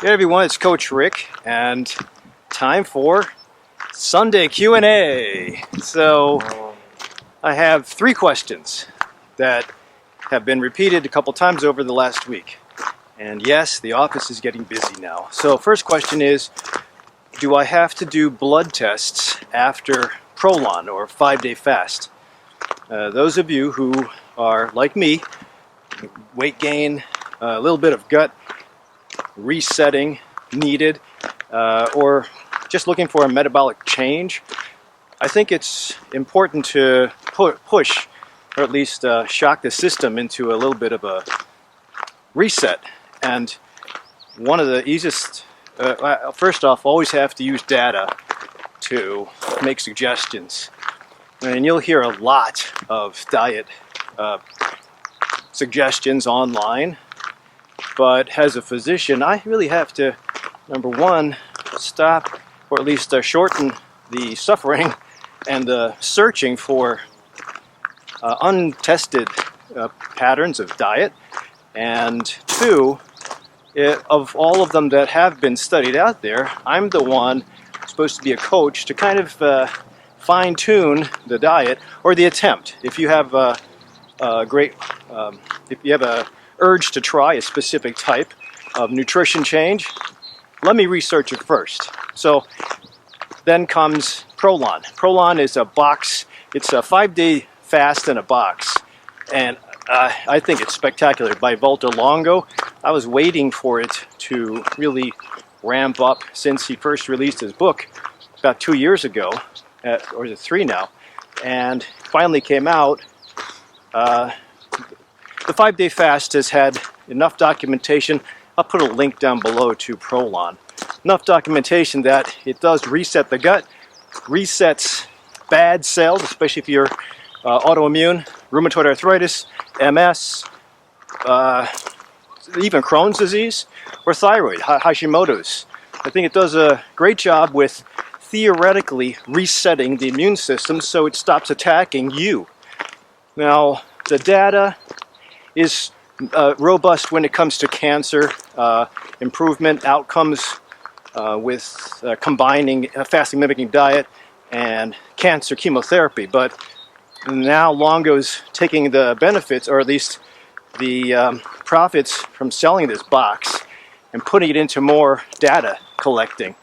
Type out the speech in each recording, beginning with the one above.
Hey everyone, it's Coach Rick, and time for Sunday Q&A. So I have 3 questions that have been repeated a couple times over the last week. And yes, the office is getting busy now. So first question is, do I have to do blood tests after Prolon or 5-day fast? Those of you who are like me, weight gain, a little bit of gut resetting needed, or just looking for a metabolic change, I think it's important to push, or at least shock the system into a little bit of a reset. And one of the easiest, first off, always have to use data to make suggestions. And you'll hear a lot of diet suggestions online. But as a physician, I really have to, number one, stop or at least shorten the suffering and the searching for untested patterns of diet. And 2, of all of them that have been studied out there, I'm the one supposed to be a coach to kind of fine-tune the diet, or the attempt. If you have if you have a urge to try a specific type of nutrition change, let me research it first. So then comes Prolon. Prolon is a box. It's a 5-day fast in a box, and I think it's spectacular. By Walter Longo. I was waiting for it to really ramp up since he first released his book about 2 years ago, or is it 3 now, and finally came out. The 5-day fast has had enough documentation. I'll put a link down below to Prolon. Enough documentation that it does reset the gut, resets bad cells, especially if you're autoimmune, rheumatoid arthritis, MS, even Crohn's disease, or thyroid, Hashimoto's. I think it does a great job with theoretically resetting the immune system so it stops attacking you. Now, the data is robust when it comes to cancer improvement outcomes with combining a fasting mimicking diet and cancer chemotherapy. But now Longo's taking the benefits, or at least the profits from selling this box, and putting it into more data collecting.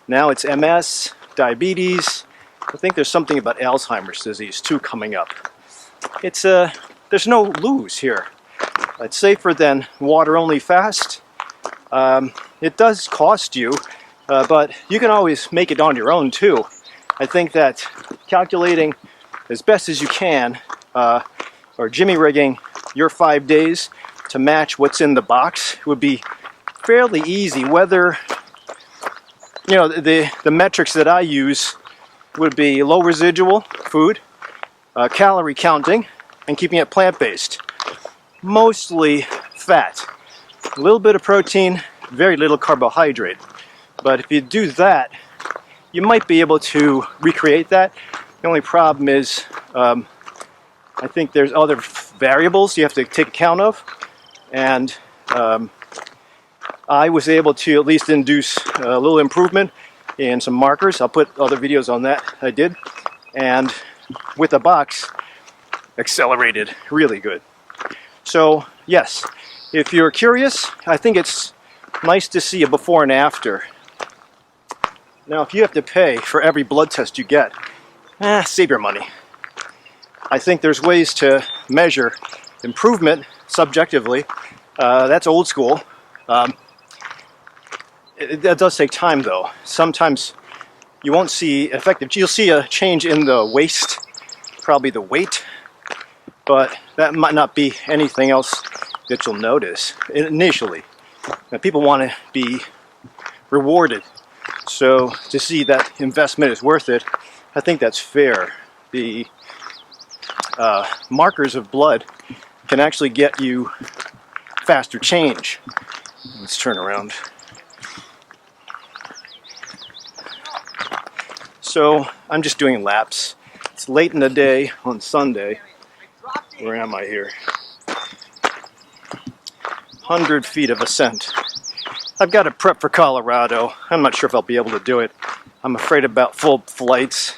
Now it's MS, diabetes. I think there's something about Alzheimer's disease too coming up. It's there's no lose here. It's safer than water-only fast. It does cost you, but you can always make it on your own too. I think that calculating as best as you can, or jimmy rigging your 5 days to match what's in the box would be fairly easy. Whether, you know, the metrics that I use would be low residual food, calorie counting, and keeping it plant-based. Mostly fat, a little bit of protein, very little carbohydrate. But if you do that, you might be able to recreate that. The only problem is, I think there's other variables you have to take account of, and I was able to at least induce a little improvement in some markers. I'll put other videos on that I did, and with the box, accelerated really good. So yes, if you're curious, I think it's nice to see a before and after. Now, if you have to pay for every blood test you get, save your money. I think there's ways to measure improvement subjectively. That's old school. That does take time though. Sometimes you won't see effective. You'll see a change in the waist, probably the weight, but that might not be anything else that you'll notice initially. Now, people want to be rewarded, so to see that investment is worth it, I think that's fair. The markers of blood can actually get you faster change. Let's turn around. So I'm just doing laps. It's late in the day on Sunday. Where am I here? 100 feet of ascent. I've got to prep for Colorado. I'm not sure if I'll be able to do it. I'm afraid about full flights.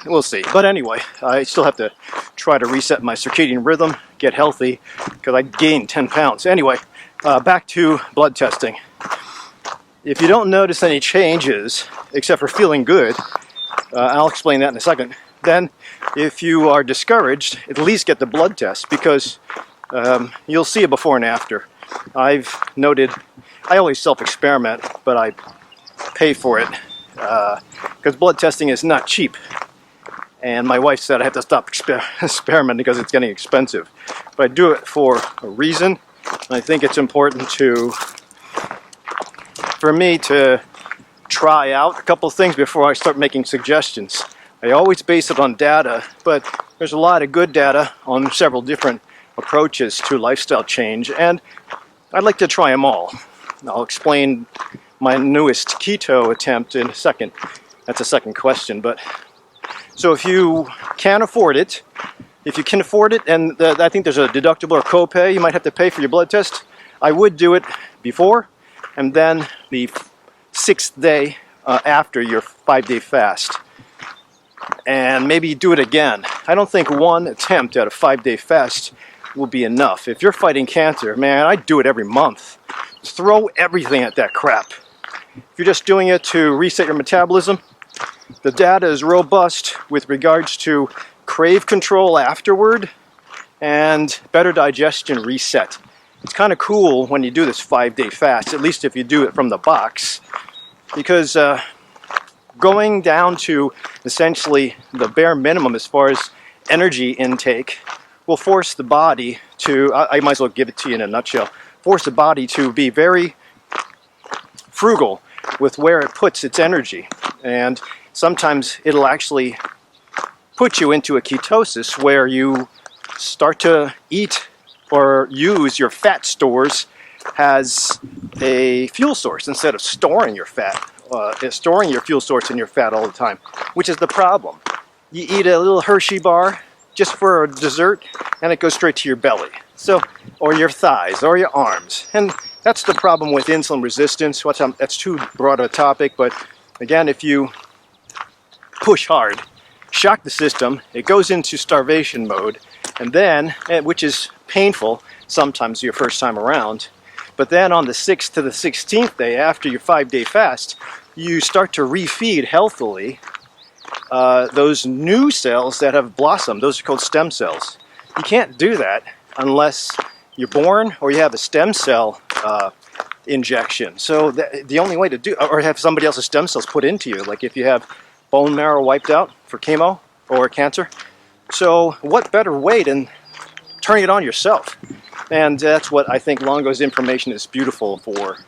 We'll see. But anyway, I still have to try to reset my circadian rhythm, get healthy, because I gained 10 pounds. Anyway, back to blood testing. If you don't notice any changes, except for feeling good, I'll explain that in a second. Then, if you are discouraged, at least get the blood test, because you'll see a before and after. I've noted, I always self-experiment, but I pay for it, because blood testing is not cheap. And my wife said I have to stop experimenting because it's getting expensive. But I do it for a reason. I think it's important for me to try out a couple things before I start making suggestions. I always base it on data, but there's a lot of good data on several different approaches to lifestyle change, and I'd like to try them all. I'll explain my newest keto attempt in a second. That's a second question, but so if you can afford it, and I think there's a deductible or copay you might have to pay for your blood test, I would do it before and then the 6th day after your 5-day fast. And maybe do it again. I don't think one attempt at a 5-day fast will be enough. If you're fighting cancer, man, I'd do it every month. Throw everything at that crap. If you're just doing it to reset your metabolism, the data is robust with regards to crave control afterward and better digestion reset. It's kind of cool when you do this 5-day fast, at least if you do it from the box, because going down to essentially the bare minimum as far as energy intake will force the body to, I might as well give it to you in a nutshell, force the body to be very frugal with where it puts its energy. And sometimes it'll actually put you into a ketosis where you start to eat or use your fat stores as a fuel source instead of storing your fat, storing your fuel source in your fat all the time, which is the problem. You eat a little Hershey bar just for a dessert and it goes straight to your belly, so, or your thighs or your arms. And that's the problem with insulin resistance. That's too broad a topic, but again, if you push hard, shock the system, it goes into starvation mode, and then, which is painful sometimes your first time around, but then on the 6th to the 16th day after your 5-day fast, you start to refeed healthily those new cells that have blossomed. Those are called stem cells. You can't do that unless you're born or you have a stem cell injection. So the only way to do, or have somebody else's stem cells put into you, like if you have bone marrow wiped out for chemo or cancer. So what better way than turning it on yourself? And that's what I think Longo's information is beautiful for.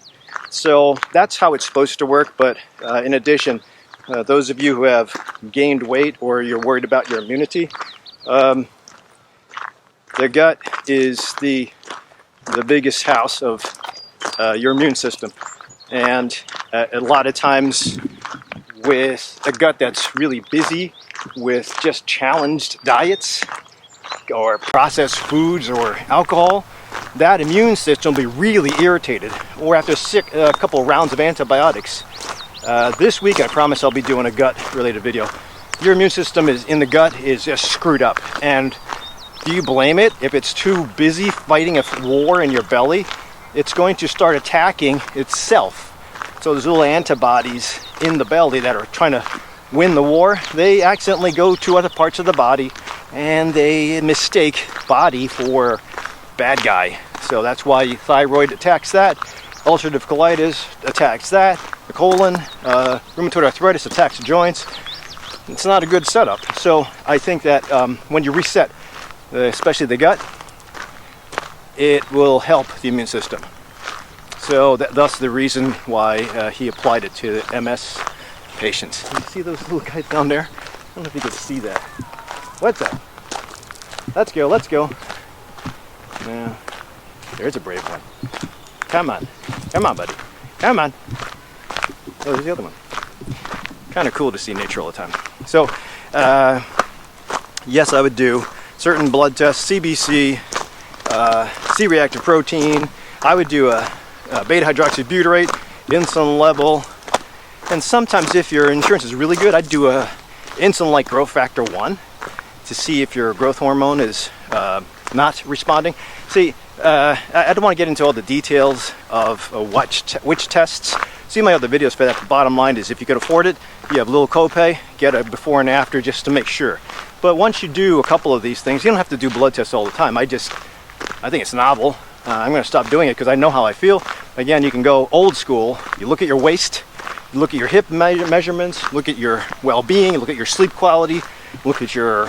So that's how it's supposed to work, but in addition, those of you who have gained weight or you're worried about your immunity, the gut is the biggest house of your immune system. And a lot of times with a gut that's really busy with just challenged diets or processed foods or alcohol, that immune system will be really irritated. Or after a couple rounds of antibiotics. This week I promise I'll be doing a gut-related video. Your immune system in the gut is just screwed up. And do you blame it? If it's too busy fighting a war in your belly, it's going to start attacking itself. So those little antibodies in the belly that are trying to win the war, they accidentally go to other parts of the body and they mistake body for bad guy. So that's why thyroid attacks that, ulcerative colitis attacks that, the colon, rheumatoid arthritis attacks the joints. It's not a good setup. So I think that when you reset, especially the gut, it will help the immune system. So thus the reason why he applied it to the MS patients. You see those little guys down there? I don't know if you can see that. What's that? Let's go, let's go. Yeah, there's a brave one. Come on, buddy. Come on. Oh, there's the other one. Kind of cool to see nature all the time. So, yes, I would do certain blood tests, CBC, C-reactive protein. I would do a beta hydroxybutyrate, insulin level, and sometimes if your insurance is really good, I'd do a insulin-like growth factor 1 to see if your growth hormone is not responding. See, I don't want to get into all the details of which tests. See my other videos for that. The bottom line is if you can afford it, you have a little copay, get a before and after just to make sure. But once you do a couple of these things, you don't have to do blood tests all the time. I think it's novel. I'm going to stop doing it because I know how I feel. Again, you can go old school. You look at your waist, you look at your hip measurements, look at your well-being, look at your sleep quality, look at your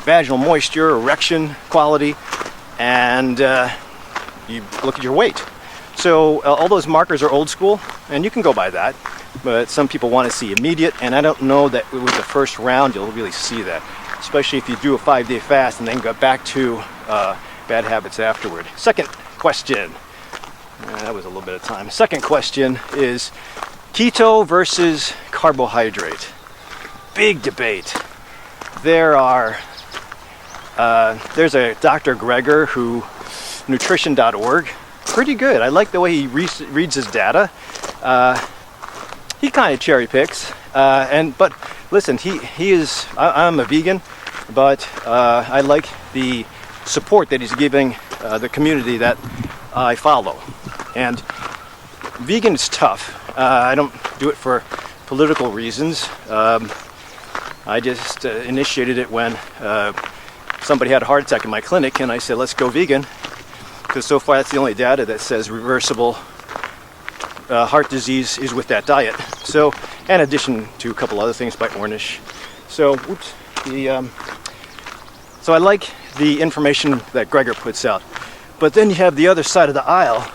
vaginal moisture, erection quality, and you look at your weight. So all those markers are old school, and you can go by that. But some people want to see immediate, and I don't know that with the first round you'll really see that, especially if you do a 5-day fast and then go back to bad habits afterward. Second question. That was a little bit of time. Second question is keto versus carbohydrate. Big debate. There's a Dr. Greger who, nutrition.org, pretty good. I like the way he reads his data. He kind of cherry picks, but listen, he is. I'm a vegan, but I like the support that he's giving the community that I follow. And vegan is tough. I don't do it for political reasons. I just initiated it when somebody had a heart attack in my clinic, and I said, let's go vegan, because so far that's the only data that says reversible heart disease is with that diet. So, in addition to a couple other things by Ornish. So, so I like the information that Greger puts out. But then you have the other side of the aisle,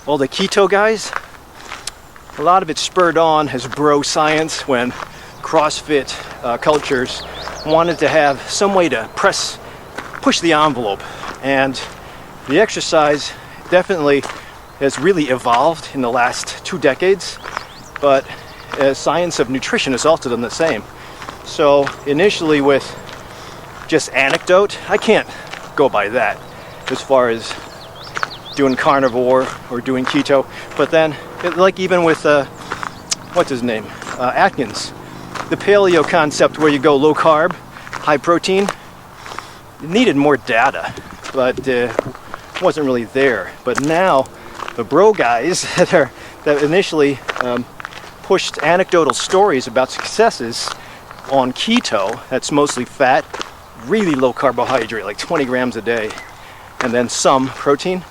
all the keto guys. A lot of it spurred on as bro science when CrossFit cultures wanted to have some way to push the envelope. And the exercise definitely has really evolved in the last 2 decades, but science of nutrition has also done the same. So initially with just anecdote, I can't go by that as far as doing carnivore or doing keto. But then, like even with, what's his name? Atkins, the paleo concept where you go low carb, high protein, it needed more data, but wasn't really there. But now, the bro guys that initially pushed anecdotal stories about successes on keto, that's mostly fat, really low carbohydrate, like 20 grams a day, and then some protein.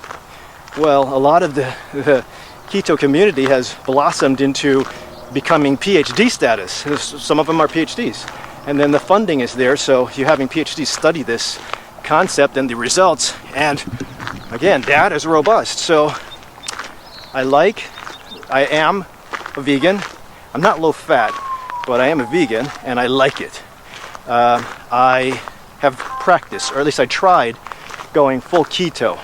Well, a lot of the keto community has blossomed into becoming PhD status. Some of them are PhDs. And then the funding is there, so you're having PhDs study this concept and the results. And again, data is robust. So I am a vegan. I'm not low fat, but I am a vegan, and I like it. I have practiced, or at least I tried, going full keto.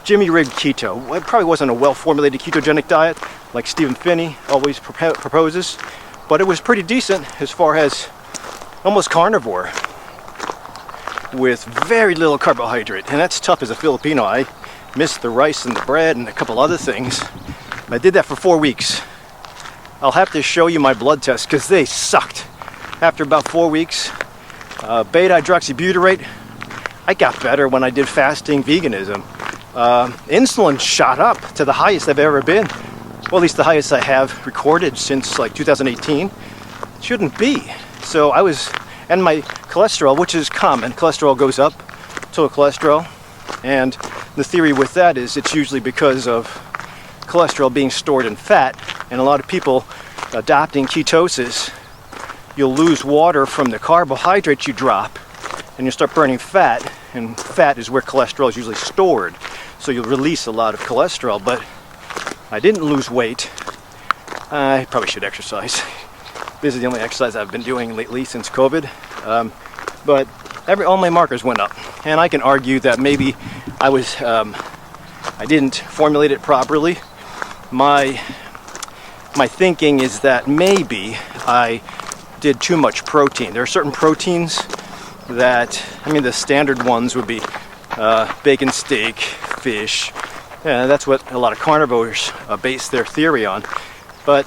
Jimmy rigged keto. It probably wasn't a well-formulated ketogenic diet like Stephen Finney always proposes, but it was pretty decent as far as almost carnivore with very little carbohydrate. And that's tough as a Filipino. I missed the rice and the bread and a couple other things. I did that for 4 weeks. I'll have to show you my blood tests because they sucked. After about 4 weeks, beta hydroxybutyrate, I got better when I did fasting veganism. Insulin shot up to the highest I've ever been. Well, at least the highest I have recorded since like 2018. Shouldn't be. So and my cholesterol, which is common, cholesterol goes up, total cholesterol. And the theory with that is it's usually because of cholesterol being stored in fat. And a lot of people adopting ketosis, you'll lose water from the carbohydrates you drop, and you start burning fat, and fat is where cholesterol is usually stored. So you'll release a lot of cholesterol, but I didn't lose weight. I probably should exercise. This is the only exercise I've been doing lately since COVID. But all my markers went up, and I can argue that maybe I didn't formulate it properly. My thinking is that maybe I did too much protein. There are certain proteins that, the standard ones would be bacon, steak, fish, Yeah, that's what a lot of carnivores base their theory on. But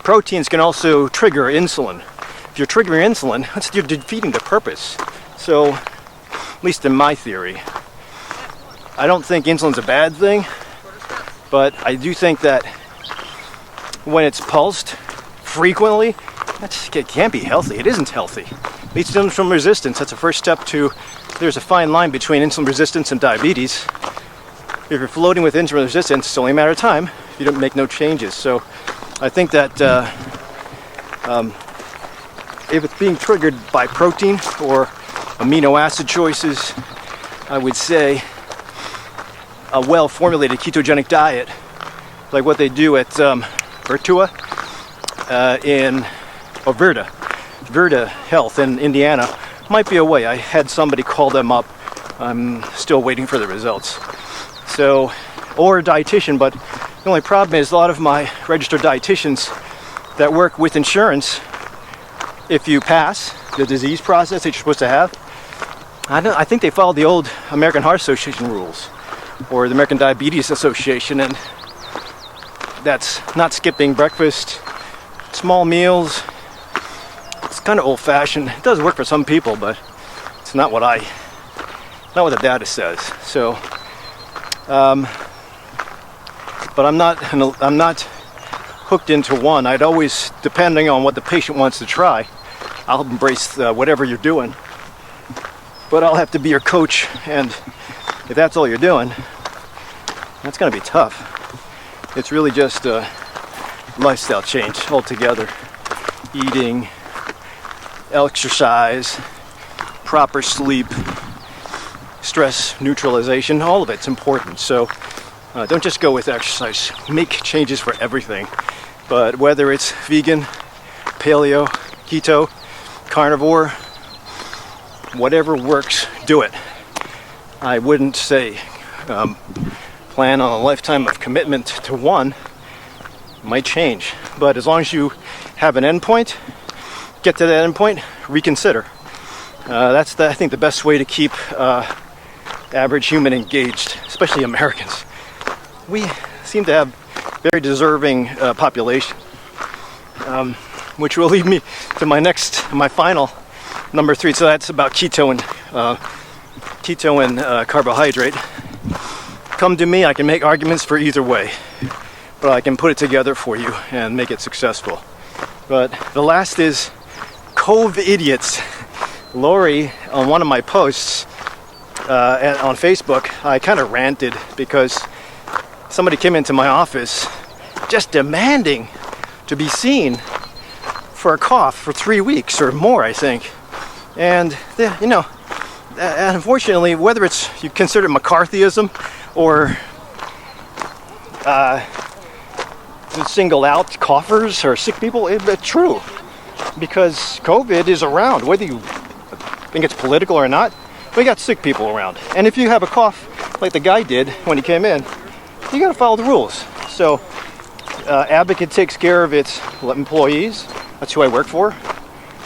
proteins can also trigger insulin. If you're triggering insulin, you're defeating the purpose. So, at least in my theory, I don't think insulin's a bad thing, but I do think that when it's pulsed frequently, it can't be healthy. It isn't healthy. It leads to insulin resistance. That's the first step to, there's a fine line between insulin resistance and diabetes. If you're floating with insulin resistance, it's only a matter of time if you don't make no changes. So I think that if it's being triggered by protein or amino acid choices, I would say a well-formulated ketogenic diet, like what they do at Virtua Virta Health in Indiana, might be a way. I had somebody call them up. I'm still waiting for the results. So, or a dietitian, but the only problem is a lot of my registered dietitians that work with insurance, if you pass the disease process that you're supposed to have, I think they follow the old American Heart Association rules or the American Diabetes Association, and that's not skipping breakfast, small meals. It's kind of old-fashioned. It does work for some people, but it's not what the data says. So, but I'm not hooked into one. I'd always, depending on what the patient wants to try, I'll embrace whatever you're doing. But I'll have to be your coach, and if that's all you're doing, that's going to be tough. It's really just a lifestyle change altogether. Eating, exercise, proper sleep, stress neutralization, all of it's important. So don't just go with exercise. Make changes for everything. But whether it's vegan, paleo, keto, carnivore, whatever works, do it. I wouldn't say plan on a lifetime of commitment to one. It might change, but as long as you have an endpoint, get to that endpoint, reconsider. That's I think the best way to keep average human engaged, especially Americans. We seem to have very deserving population, which will lead me to my final number 3. So that's about keto and carbohydrate. Come to me, I can make arguments for either way, but I can put it together for you and make it successful. But the last is Cove Idiots. Lori, on one of my posts on Facebook, I kind of ranted because somebody came into my office just demanding to be seen for a cough for 3 weeks or more, I think. And, unfortunately, whether it's you consider it McCarthyism or single out coughers or sick people, it's true. Because COVID is around, whether you think it's political or not, we got sick people around. And if you have a cough like the guy did when he came in, you got to follow the rules. So Advocate takes care of its employees. That's who I work for.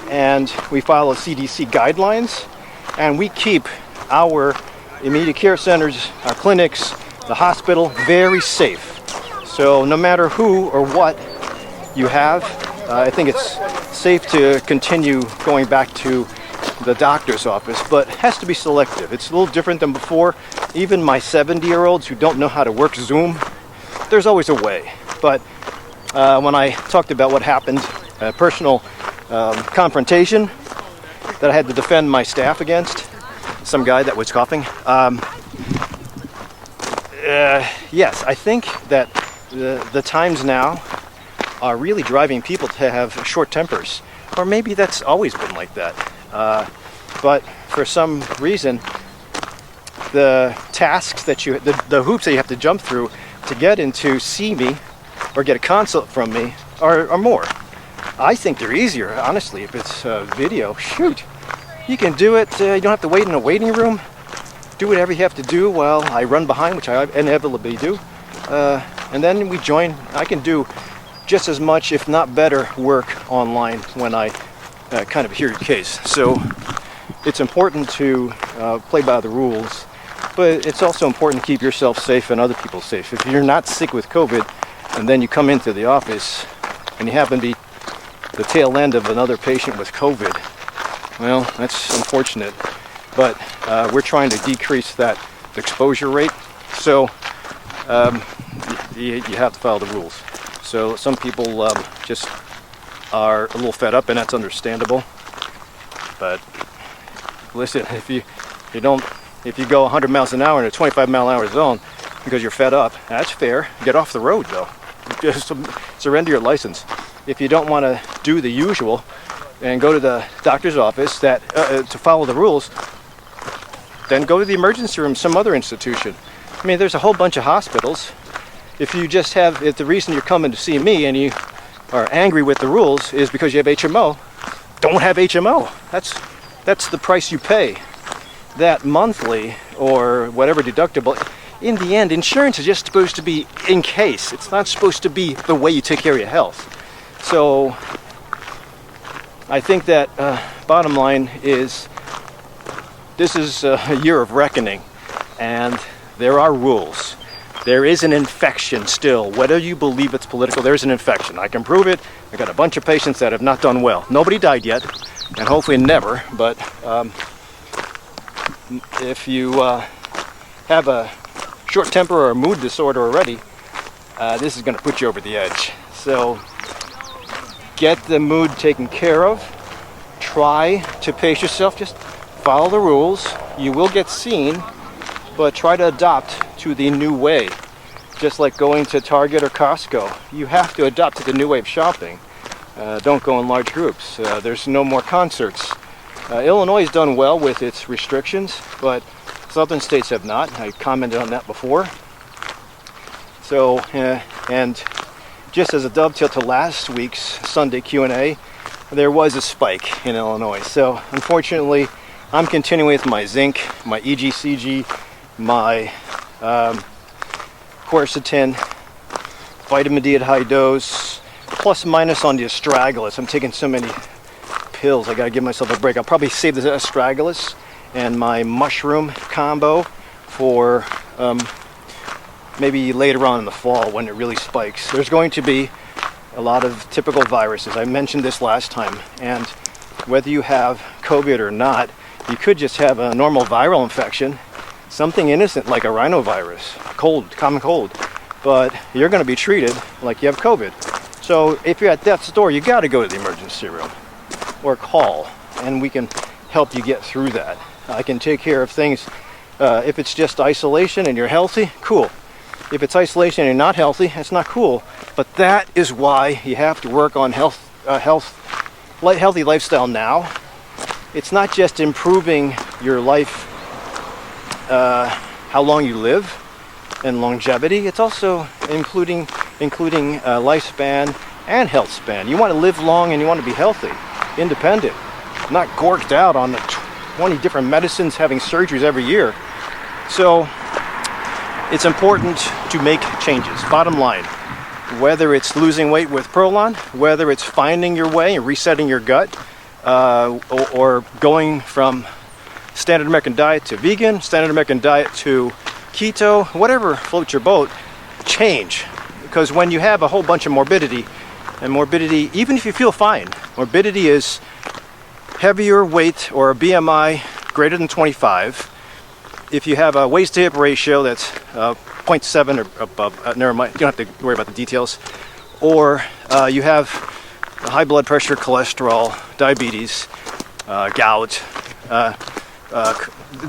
And we follow CDC guidelines. And we keep our immediate care centers, our clinics, the hospital very safe. So no matter who or what you have, I think it's safe to continue going back to the doctor's office, but it has to be selective. It's a little different than before. Even my 70-year-olds who don't know how to work Zoom, there's always a way. But when I talked about what happened, a personal confrontation that I had to defend my staff against, some guy that was coughing, yes, I think that the times now are really driving people to have short tempers. Or maybe that's always been like that. But for some reason, the tasks that the hoops that you have to jump through to get in to see me or get a consult from me are more. I think they're easier, honestly, if it's video. Shoot, you can do it. You don't have to wait in a waiting room. Do whatever you have to do while I run behind, which I inevitably do. And then we join. I can do just as much, if not better, work online when I kind of hear your case. So it's important to play by the rules but it's also important to keep yourself safe and other people safe. If you're not sick with COVID and then you come into the office and you happen to be the tail end of another patient with COVID, well, that's unfortunate. But we're trying to decrease that exposure rate. So you have to follow the rules. So some people just are a little fed up, and that's understandable. But listen, if you go 100 miles an hour in a 25 mile an hour zone because you're fed up, that's fair. Get off the road though. Just surrender your license. If you don't want to do the usual and go to the doctor's office to follow the rules, then go to the emergency room, some other institution. I mean, there's a whole bunch of hospitals. If the reason you're coming to see me and you are angry with the rules is because you have HMO, don't have HMO. That's the price you pay. That monthly or whatever deductible, in the end, insurance is just supposed to be in case. It's not supposed to be the way you take care of your health. So I think that bottom line is this is a year of reckoning, and there are rules. There is an infection still. Whether you believe it's political, there's an infection. I can prove it. I got a bunch of patients that have not done well. Nobody died yet, and hopefully never, but if you have a short temper or a mood disorder already, this is going to put you over the edge. So get the mood taken care of. Try to pace yourself. Just follow the rules. You will get seen, but try to adopt to the new way. Just like going to Target or Costco. You have to adopt to the new way of shopping. Don't go in large groups. There's no more concerts. Illinois has done well with its restrictions, but southern states have not. I commented on that before. So, and just as a dovetail to last week's Sunday Q&A, there was a spike in Illinois. So, unfortunately, I'm continuing with my zinc, my EGCG, my quercetin, vitamin D at high dose, plus minus on the astragalus. I'm taking so many pills, I gotta give myself a break. I'll probably save the astragalus and my mushroom combo for maybe later on in the fall when it really spikes. There's going to be a lot of typical viruses. I mentioned this last time, and whether you have COVID or not, you could just have a normal viral infection, something innocent like a rhinovirus, common cold, but you're going to be treated like you have COVID. So if you're at death's door, you got to go to the emergency room or call, and we can help you get through that. I can take care of things. If it's just isolation and you're healthy, cool. If it's isolation and you're not healthy, it's not cool. But that is why you have to work on healthy lifestyle now. It's not just improving your life, how long you live and longevity. It's also including lifespan and health span. You want to live long and you want to be healthy, independent, not gorked out on the 20 different medicines, having surgeries every year. So it's important to make changes. Bottom line, whether it's losing weight with Prolon, whether it's finding your way and resetting your gut, or going from standard American diet to vegan, standard American diet to keto, whatever floats your boat, change. Because when you have a whole bunch of morbidity, and morbidity, even if you feel fine, morbidity is heavier weight or a BMI greater than 25. If you have a waist to hip ratio that's 0.7 or above, never mind, you don't have to worry about the details, or you have high blood pressure, cholesterol, diabetes, gout,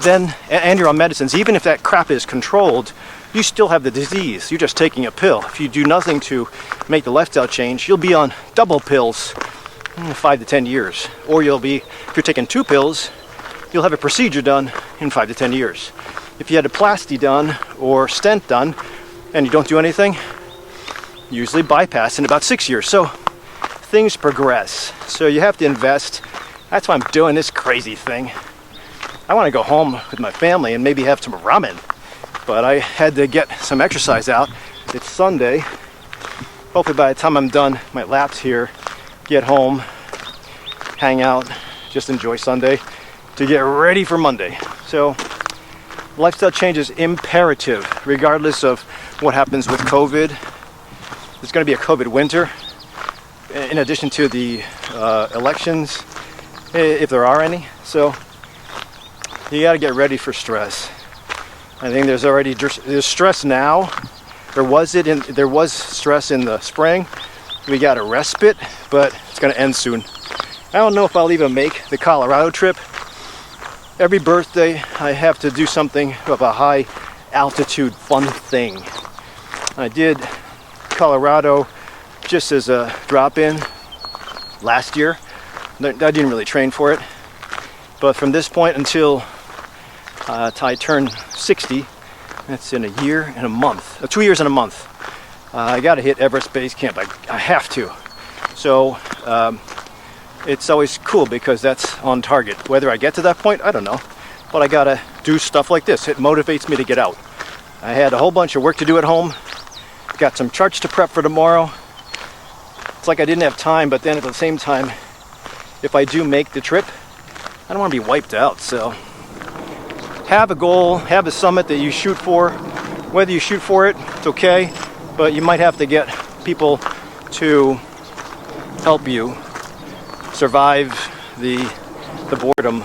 then, and you're on medicines, even if that crap is controlled, you still have the disease. You're just taking a pill. If you do nothing to make the lifestyle change, you'll be on double pills in 5 to 10 years. Or you'll be, if you're taking 2 pills, you'll have a procedure done in 5 to 10 years. If you had a plasty done or stent done and you don't do anything, usually bypass in about 6 years. So things progress. So you have to invest. That's why I'm doing this crazy thing. I want to go home with my family and maybe have some ramen, but I had to get some exercise out. It's Sunday. Hopefully by the time I'm done my laps here, get home, hang out, just enjoy Sunday to get ready for Monday. So Lifestyle change is imperative, regardless of what happens with COVID. There's going to be a COVID winter, in addition to the elections, if there are any. So you got to get ready for stress. I think there's stress now. There was stress in the spring. We got a respite, but it's going to end soon. I don't know if I'll even make the Colorado trip. Every birthday, I have to do something of a high altitude fun thing. I did Colorado just as a drop-in last year. I didn't really train for it. But from this point until I turn 60, that's in a year and a month, 2 years and a month. I got to hit Everest Base Camp. I have to. So it's always cool because that's on target. Whether I get to that point, I don't know. But I got to do stuff like this. It motivates me to get out. I had a whole bunch of work to do at home. Got some charts to prep for tomorrow. It's like I didn't have time, but then at the same time, if I do make the trip, I don't want to be wiped out. So have a goal, have a summit that you shoot for. Whether you shoot for it, it's okay, but you might have to get people to help you survive the boredom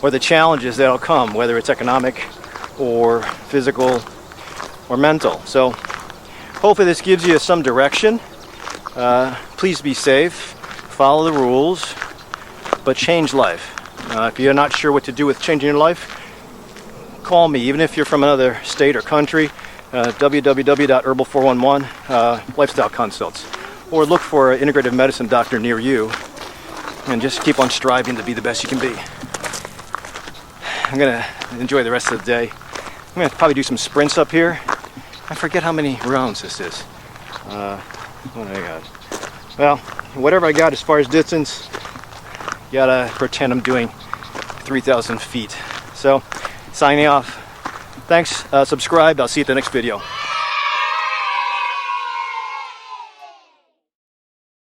or the challenges that'll come, whether it's economic or physical or mental. So hopefully this gives you some direction. Please be safe, follow the rules, but change life. If you're not sure what to do with changing your life, call me, even if you're from another state or country, www.herbal411 lifestyle consults, or look for an integrative medicine doctor near you and just keep on striving to be the best you can be. I'm gonna enjoy the rest of the day. I'm gonna probably do some sprints up here. I forget how many rounds this is. What do I got? Well, whatever I got as far as distance, gotta pretend I'm doing 3,000 feet. So, signing off. Thanks, subscribe, I'll see you at the next video.